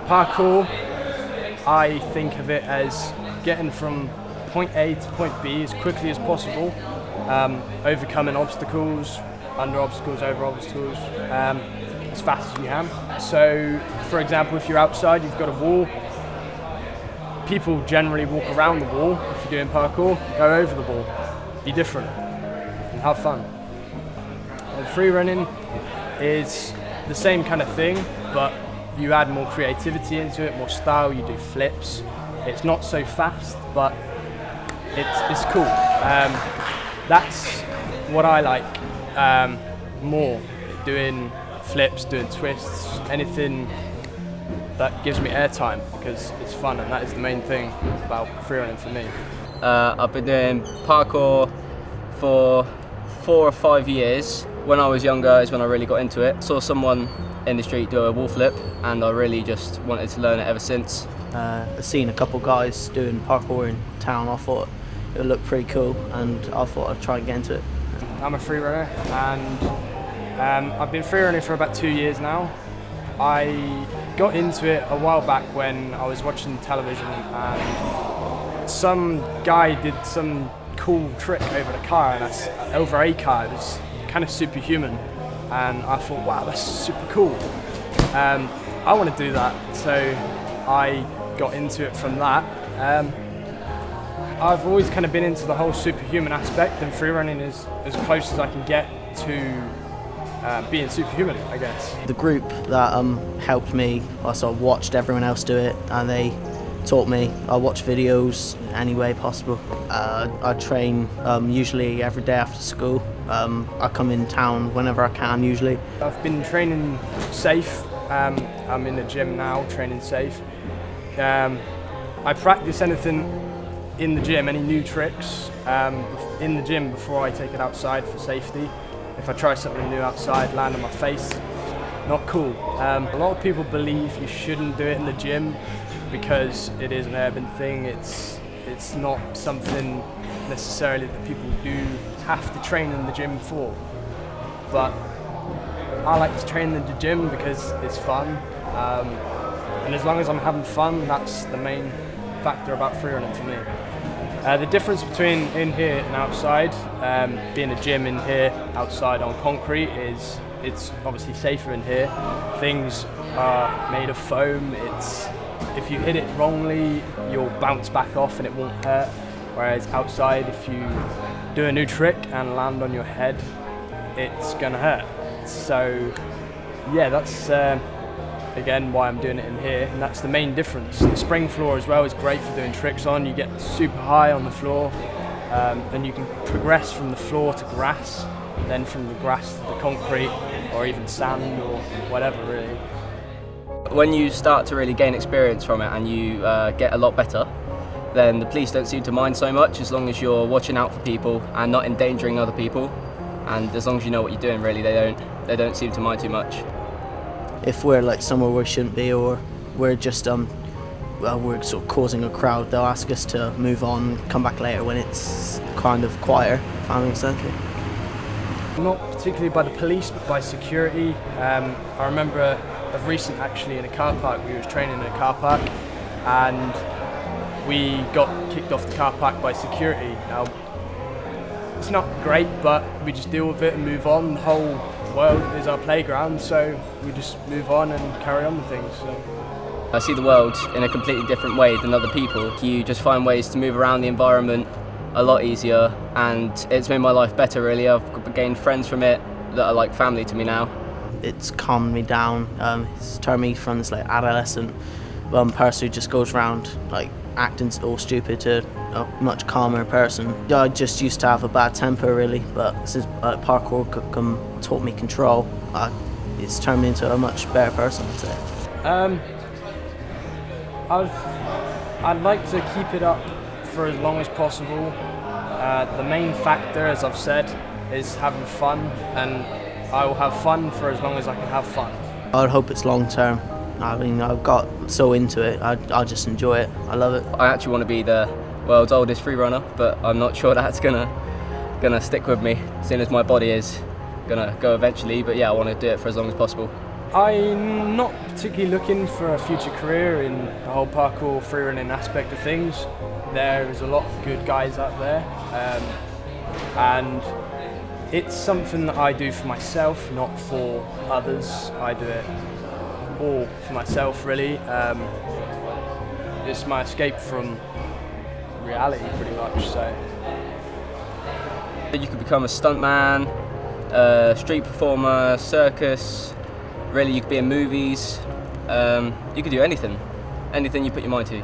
Parkour, I think of it as getting from point A to point B as quickly as possible, overcoming obstacles, under obstacles, over obstacles, as fast as you can. So, for example, if you're outside, you've got a wall, people generally walk around the wall. If you're doing parkour, go over the wall, be different, and have fun. And free running is the same kind of thing, but you add more creativity into it, more style, you do flips. It's not so fast, but it's cool. That's what I like more, doing flips, doing twists, anything that gives me airtime, because it's fun, and that is the main thing about freerunning for me. I've been doing parkour for 4 or 5 years. When I was younger is when I really got into it. Saw someone in the street do a wall flip, and I really just wanted to learn it ever since. I've seen a couple guys doing parkour in town. I thought it would look pretty cool, and I thought I'd try and get into it. I'm a freerunner, and I've been freerunning for about 2 years now. I got into it a while back when I was watching television, and some guy did some cool trick over the car, and over a car. It was kind of superhuman, and I thought, wow, that's super cool. I want to do that, so I got into it from that. I've always kind of been into the whole superhuman aspect, and freerunning is as close as I can get to being superhuman, I guess. The group that helped me, I sort of watched everyone else do it, and they taught me. I watch videos any way possible. I train usually every day after school. I come in town whenever I can usually. I've been training safe. I'm in the gym now, training safe. I practice anything in the gym, any new tricks in the gym before I take it outside for safety. If I try something new outside, land on my face, not cool. A lot of people believe you shouldn't do it in the gym because it is an urban thing. It's not something necessarily that people do have to train in the gym for. But I like to train in the gym because it's fun. And as long as I'm having fun, that's the main factor about freerunning for me. The difference between in here and outside, being a gym in here, outside on concrete, is it's obviously safer in here. Things are made of foam. If you hit it wrongly, you'll bounce back off and it won't hurt. Whereas outside, if you do a new trick and land on your head, it's gonna hurt. So yeah, that's again why I'm doing it in here, and that's the main difference. The spring floor as well is great for doing tricks on. You get super high on the floor, and you can progress from the floor to grass, then from the grass to the concrete, or even sand or whatever really. When you start to really gain experience from it and you get a lot better, then the police don't seem to mind so much, as long as you're watching out for people and not endangering other people, and as long as you know what you're doing, really, they don't seem to mind too much. If we're like somewhere we shouldn't be, or we're just we're sort of causing a crowd, they'll ask us to move on, come back later when it's kind of quieter, if that makes sense. Not particularly by the police, but by security. I remember of recent actually in a car park. We was training in a car park, and we got kicked off the car park by security. Now, it's not great, but we just deal with it and move on. The whole world is our playground, so we just move on and carry on with things. So. I see the world in a completely different way than other people. You just find ways to move around the environment a lot easier, and it's made my life better really. I've gained friends from it that are like family to me now. It's calmed me down. It's turned me from this like adolescent person who just goes around like acting all stupid to a much calmer person. I just used to have a bad temper really, but since parkour taught me control, it's turned me into a much better person, I'd say. I'd like to keep it up for as long as possible. The main factor, as I've said, is having fun, and I will have fun for as long as I can have fun. I hope it's long term. I mean, I've got so into it, I just enjoy it, I love it. I actually want to be the world's oldest freerunner, but I'm not sure that's gonna stick with me, seeing as my body is gonna go eventually, but yeah, I want to do it for as long as possible. I'm not particularly looking for a future career in the whole parkour freerunning aspect of things. There is a lot of good guys out there, and it's something that I do for myself, not for others. I do it all for myself, really. It's my escape from reality, pretty much. So You could become a stuntman, a street performer, circus. Really, you could be in movies. You could do anything you put your mind to.